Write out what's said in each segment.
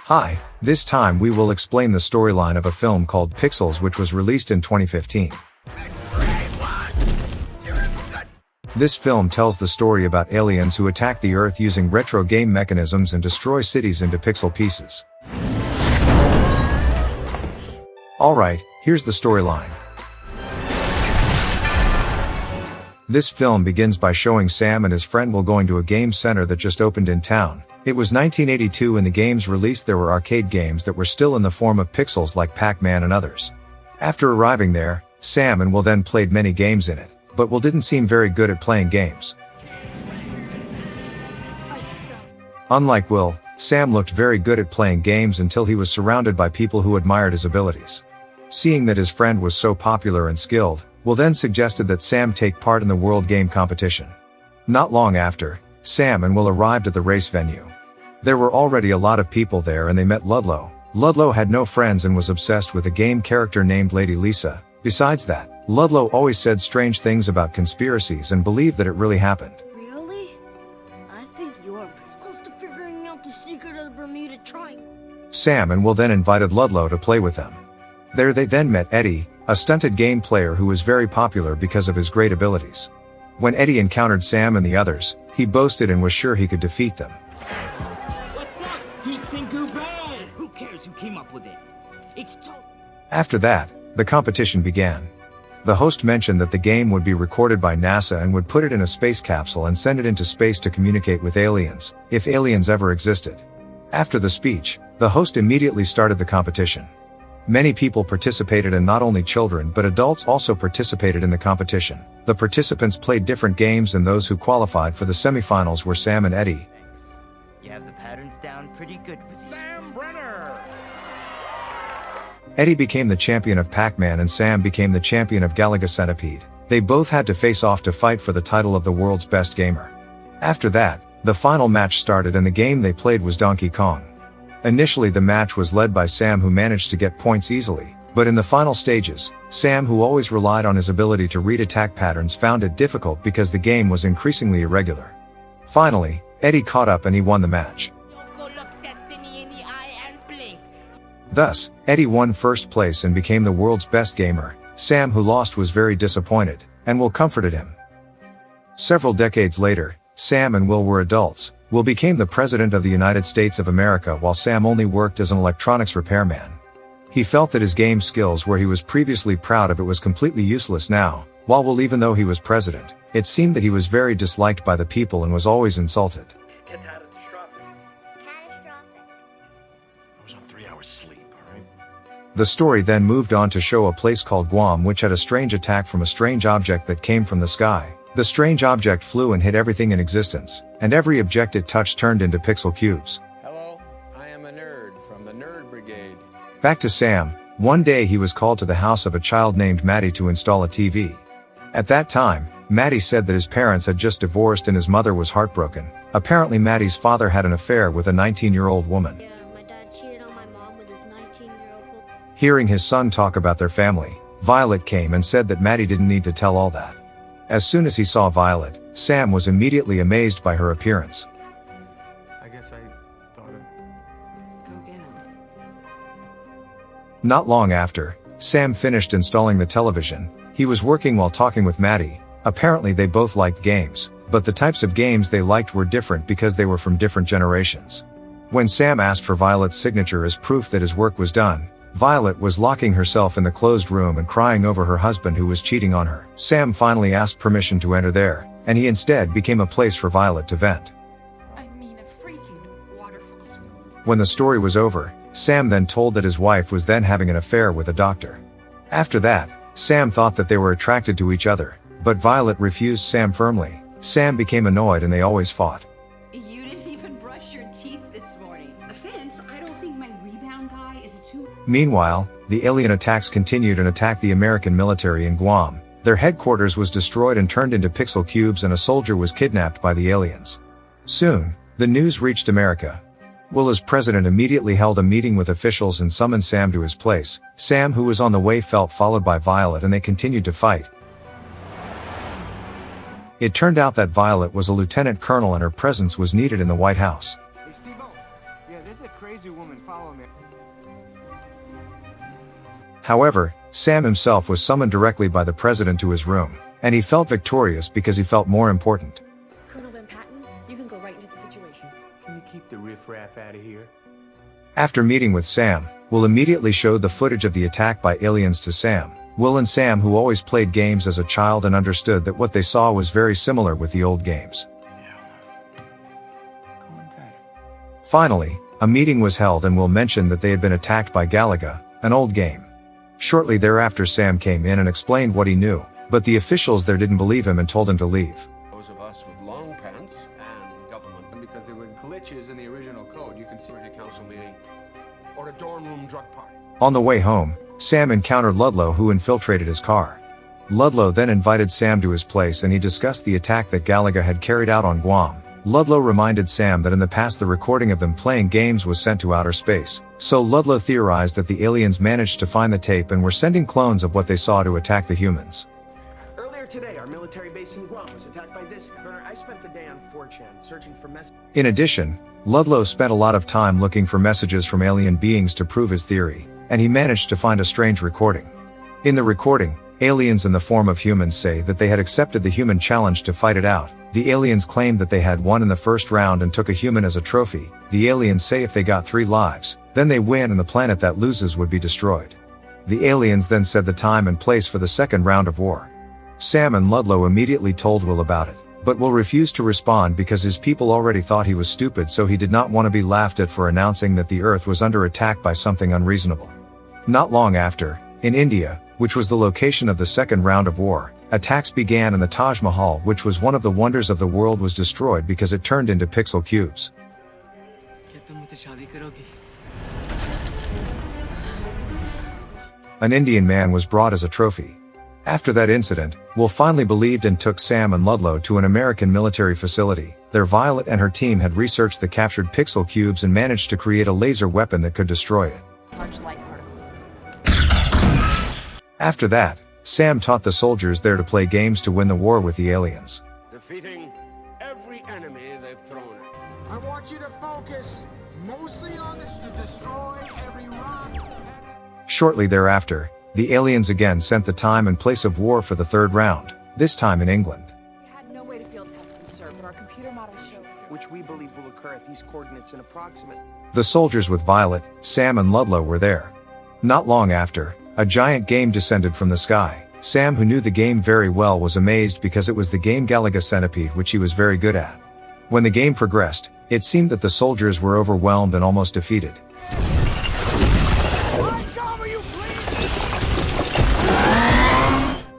Hi, this time we will explain the storyline of a film called Pixels, which was released in 2015. This film tells the story about aliens who attack the Earth using retro game mechanisms and destroy cities into pixel pieces. Alright, here's the storyline. This film begins by showing Sam and his friend Will going to a game center that just opened in town. It was 1982 and the game's release. There were arcade games that were still in the form of pixels like Pac-Man and others. After arriving there, Sam and Will then played many games in it, but Will didn't seem very good at playing games. Unlike Will, Sam looked very good at playing games until he was surrounded by people who admired his abilities. Seeing that his friend was so popular and skilled, Will then suggested that Sam take part in the World Game Competition. Not long after, Sam and Will arrived at the race venue. There were already a lot of people there and they met Ludlow. Ludlow had no friends and was obsessed with a game character named Lady Lisa. Besides that, Ludlow always said strange things about conspiracies and believed that it really happened. Really? I think you're close to figuring out the secret of the Bermuda Triangle. Sam and Will then invited Ludlow to play with them. There they then met Eddie, a stunted game player who was very popular because of his great abilities. When Eddie encountered Sam and the others, he boasted and was sure he could defeat them. What's up? Geeks and Goobers? Who cares who came up with it? It's After that, the competition began. The host mentioned that the game would be recorded by NASA and would put it in a space capsule and send it into space to communicate with aliens, if aliens ever existed. After the speech, the host immediately started the competition. Many people participated and not only children but adults also participated in the competition. The participants played different games and those who qualified for the semifinals were Sam and Eddie. Thanks. You have the patterns down pretty good with Sam Brenner! Eddie became the champion of Pac-Man and Sam became the champion of Galaga Centipede. They both had to face off to fight for the title of the world's best gamer. After that, the final match started and the game they played was Donkey Kong. Initially the match was led by Sam, who managed to get points easily, but in the final stages, Sam, who always relied on his ability to read attack patterns, found it difficult because the game was increasingly irregular. Finally, Eddie caught up and he won the match. Thus, Eddie won first place and became the world's best gamer. Sam, who lost, was very disappointed, and Will comforted him. Several decades later, Sam and Will were adults. Will became the President of the United States of America while Sam only worked as an electronics repairman. He felt that his game skills, where he was previously proud of it, was completely useless now. While Will, even though he was president, it seemed that he was very disliked by the people and was always insulted. Catastrophic. I was on 3 hours sleep, alright? The story then moved on to show a place called Guam which had a strange attack from a strange object that came from the sky. The strange object flew and hit everything in existence, and every object it touched turned into pixel cubes. Hello, I am a nerd from the Nerd Brigade. Back to Sam. One day he was called to the house of a child named Maddie to install a TV. At that time, Maddie said that his parents had just divorced and his mother was heartbroken. Apparently Maddie's father had an affair with a 19-year-old woman. Yeah, my dad cheated on my mom with his 19-year-old. Hearing his son talk about their family, Violet came and said that Maddie didn't need to tell all that. As soon as he saw Violet, Sam was immediately amazed by her appearance. I guess I thought of... Go get him. Not long after, Sam finished installing the television. He was working while talking with Maddie. Apparently they both liked games, but the types of games they liked were different because they were from different generations. When Sam asked for Violet's signature as proof that his work was done, Violet was locking herself in the closed room and crying over her husband who was cheating on her. Sam finally asked permission to enter there, and he instead became a place for Violet to vent. I mean a freaking waterfall. When the story was over, Sam then told that his wife was then having an affair with a doctor. After that, Sam thought that they were attracted to each other, but Violet refused Sam firmly. Sam became annoyed and they always fought. You didn't even brush your teeth this morning. Offense, I don't think my rebound guy is too... Meanwhile, the alien attacks continued and attacked the American military in Guam. Their headquarters was destroyed and turned into pixel cubes and a soldier was kidnapped by the aliens. Soon, the news reached America. Will, as president, immediately held a meeting with officials and summoned Sam to his place. Sam, who was on the way, felt followed by Violet and they continued to fight. It turned out that Violet was a lieutenant colonel and her presence was needed in the White House. Hey, Steve-O. Yeah, there's a crazy crazy woman follow me. However, Sam himself was summoned directly by the president to his room, and he felt victorious because he felt more important. Colonel Van Patten, you can go right into the situation. Can you keep the riffraff out of here? After meeting with Sam, Will immediately showed the footage of the attack by aliens to Sam. Will and Sam, who always played games as a child and understood that what they saw was very similar with the old games. Finally, a meeting was held and Will mentioned that they had been attacked by Galaga, an old game. Shortly thereafter Sam came in and explained what he knew, but the officials there didn't believe him and told him to leave. Those of us with long pants and government, And because there were glitches in the original code, you can see a council meeting, or a dorm room drug party. On the way home, Sam encountered Ludlow, who infiltrated his car. Ludlow then invited Sam to his place and he discussed the attack that Galaga had carried out on Guam. Ludlow reminded Sam that in the past the recording of them playing games was sent to outer space, so Ludlow theorized that the aliens managed to find the tape and were sending clones of what they saw to attack the humans. Earlier today, our military base in Guam was attacked by this guy. Bernard, I spent the day on 4chan searching for messages. In addition, Ludlow spent a lot of time looking for messages from alien beings to prove his theory, and he managed to find a strange recording. In the recording, aliens in the form of humans say that they had accepted the human challenge to fight it out. The aliens claimed that they had won in the first round and took a human as a trophy. The aliens say if they got 3 lives, then they win and the planet that loses would be destroyed. The aliens then said the time and place for the second round of war. Sam and Ludlow immediately told Will about it, but Will refused to respond because his people already thought he was stupid, so he did not want to be laughed at for announcing that the Earth was under attack by something unreasonable. Not long after, in India, which was the location of the second round of war, attacks began and the Taj Mahal, which was one of the wonders of the world, was destroyed because it turned into pixel cubes. An Indian man was brought as a trophy. After that incident, Will finally believed and took Sam and Ludlow to an American military facility. There Violet and her team had researched the captured pixel cubes and managed to create a laser weapon that could destroy it. Large light particles. After that, Sam taught the soldiers there to play games to win the war with the aliens. Defeating every enemy they've thrown at. I want you to focus mostly on this to destroy every rock. Shortly thereafter, the aliens again sent the time and place of war for the third round, this time in England. We had no way to field test them, sir, but our computer models show Which we believe will occur at these coordinates in approximate. The soldiers with Violet, Sam and Ludlow were there. Not long after, a giant game descended from the sky. Sam, who knew the game very well, was amazed because it was the game Galaga Centipede, which he was very good at. When the game progressed, it seemed that the soldiers were overwhelmed and almost defeated.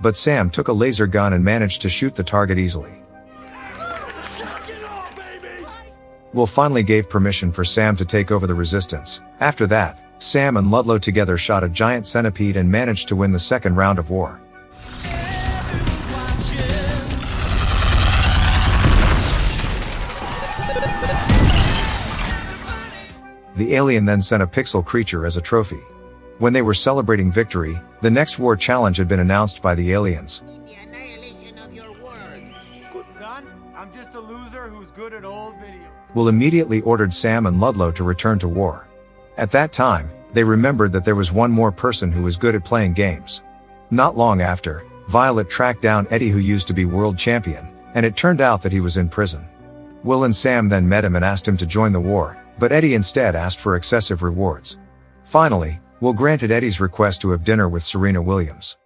But Sam took a laser gun and managed to shoot the target easily. Will finally gave permission for Sam to take over the resistance. After that, Sam and Ludlow together shot a giant centipede and managed to win the second round of war. The alien then sent a pixel creature as a trophy. When they were celebrating victory, the next war challenge had been announced by the aliens. The annihilation of your world. Son, I'm just a loser who's good at old video. Will immediately ordered Sam and Ludlow to return to war. At that time, they remembered that there was one more person who was good at playing games. Not long after, Violet tracked down Eddie, who used to be world champion, and it turned out that he was in prison. Will and Sam then met him and asked him to join the war, but Eddie instead asked for excessive rewards. Finally, Will granted Eddie's request to have dinner with Serena Williams.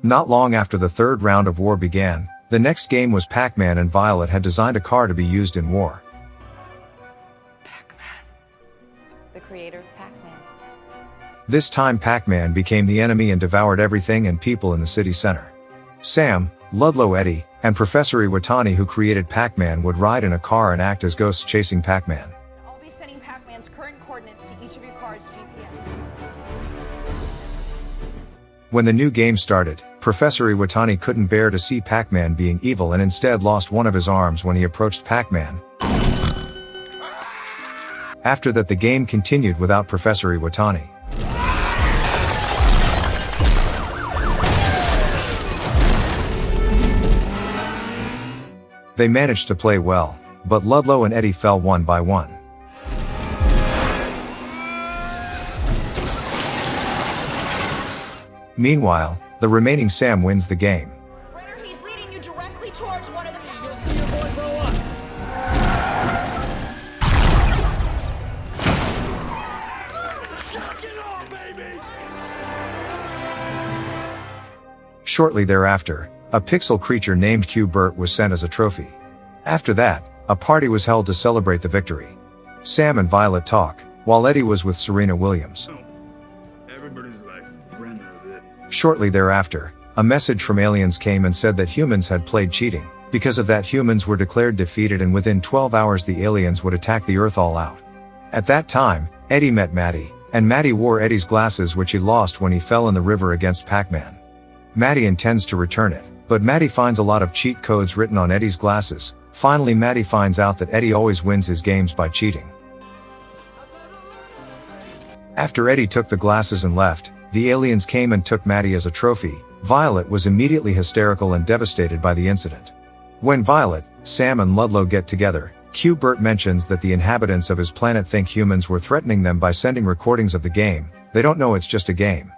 Not long after the third round of war began, the next game was Pac-Man, and Violet had designed a car to be used in war. the creator of Pac-Man. This time Pac-Man became the enemy and devoured everything and people in the city center. Sam, Ludlow, Eddie, and Professor Iwatani, who created Pac-Man, would ride in a car and act as ghosts chasing Pac-Man. I'll be sending Pac-Man's current coordinates to each of your car's GPS. When the new game started, Professor Iwatani couldn't bear to see Pac-Man being evil and instead lost one of his arms when he approached Pac-Man. After that, the game continued without Professor Iwatani. They managed to play well, but Ludlow and Eddie fell one by one. Meanwhile, the remaining Sam wins the game. Ritter, he's leading you directly towards one of the You'll see your boy blow up. Shock it off, baby! Shortly thereafter, a pixel creature named Q-Bert was sent as a trophy. After that, a party was held to celebrate the victory. Sam and Violet talk, while Eddie was with Serena Williams. Everybody's like, render it. Shortly thereafter, a message from aliens came and said that humans had played cheating. Because of that, humans were declared defeated, and within 12 hours the aliens would attack the Earth all out. At that time, Eddie met Maddie, and Maddie wore Eddie's glasses, which he lost when he fell in the river against Pac-Man. Maddie intends to return it, but Maddie finds a lot of cheat codes written on Eddie's glasses. Finally, Maddie finds out that Eddie always wins his games by cheating. After Eddie took the glasses and left, the aliens came and took Maddie as a trophy. Violet was immediately hysterical and devastated by the incident. When Violet, Sam and Ludlow get together, Q-Bert mentions that the inhabitants of his planet think humans were threatening them by sending recordings of the game. They don't know it's just a game.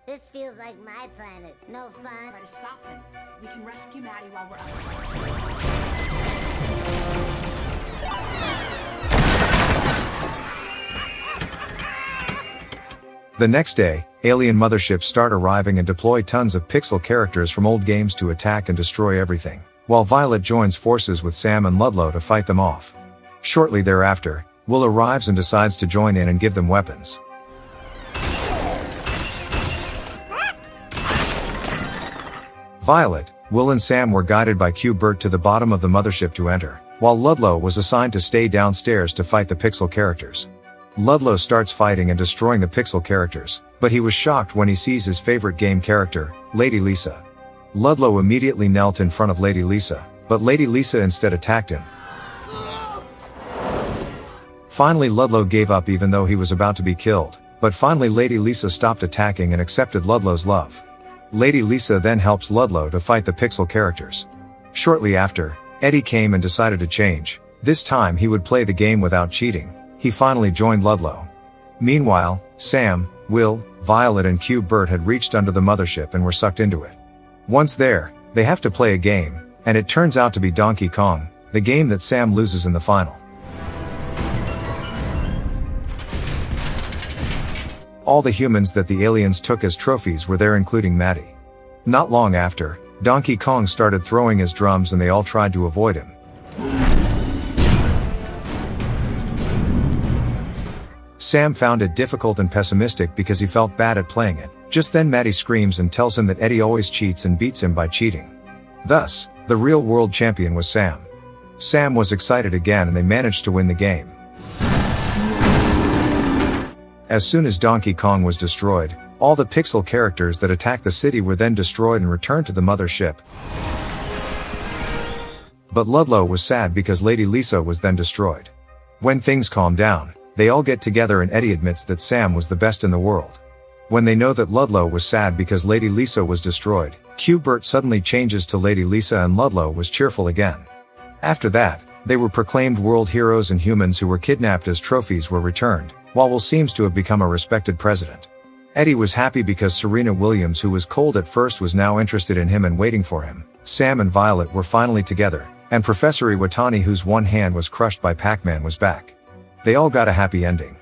This feels like my planet. No fun. Try to stop them. We can rescue Maddie while we're up. The next day, alien motherships start arriving and deploy tons of pixel characters from old games to attack and destroy everything, while Violet joins forces with Sam and Ludlow to fight them off. Shortly thereafter, Will arrives and decides to join in and give them weapons. Violet, Will and Sam were guided by Q-Bert to the bottom of the mothership to enter, while Ludlow was assigned to stay downstairs to fight the pixel characters. Ludlow starts fighting and destroying the pixel characters, but he was shocked when he sees his favorite game character, Lady Lisa. Ludlow immediately knelt in front of Lady Lisa, but Lady Lisa instead attacked him. Finally, Ludlow gave up even though he was about to be killed, but finally Lady Lisa stopped attacking and accepted Ludlow's love. Lady Lisa then helps Ludlow to fight the pixel characters. Shortly after, Eddie came and decided to change. This time he would play the game without cheating. He finally joined Ludlow. Meanwhile, Sam, Will, Violet and Q-Bert had reached under the mothership and were sucked into it. Once there, they have to play a game, and it turns out to be Donkey Kong, the game that Sam loses in the final. All the humans that the aliens took as trophies were there, including Maddie. Not long after, Donkey Kong started throwing his drums and they all tried to avoid him. Sam found it difficult and pessimistic because he felt bad at playing it. Just then Maddie screams and tells him that Eddie always cheats and beats him by cheating. Thus, the real world champion was Sam. Sam was excited again and they managed to win the game. As soon as Donkey Kong was destroyed, all the pixel characters that attacked the city were then destroyed and returned to the mothership. But Ludlow was sad because Lady Lisa was then destroyed. When things calm down, they all get together and Eddie admits that Sam was the best in the world. When they know that Ludlow was sad because Lady Lisa was destroyed, Q-Bert suddenly changes to Lady Lisa and Ludlow was cheerful again. After that, they were proclaimed world heroes and humans who were kidnapped as trophies were returned, while Will seems to have become a respected president. Eddie was happy because Serena Williams, who was cold at first, was now interested in him and waiting for him. Sam and Violet were finally together, and Professor Iwatani, whose one hand was crushed by Pac-Man, was back. They all got a happy ending.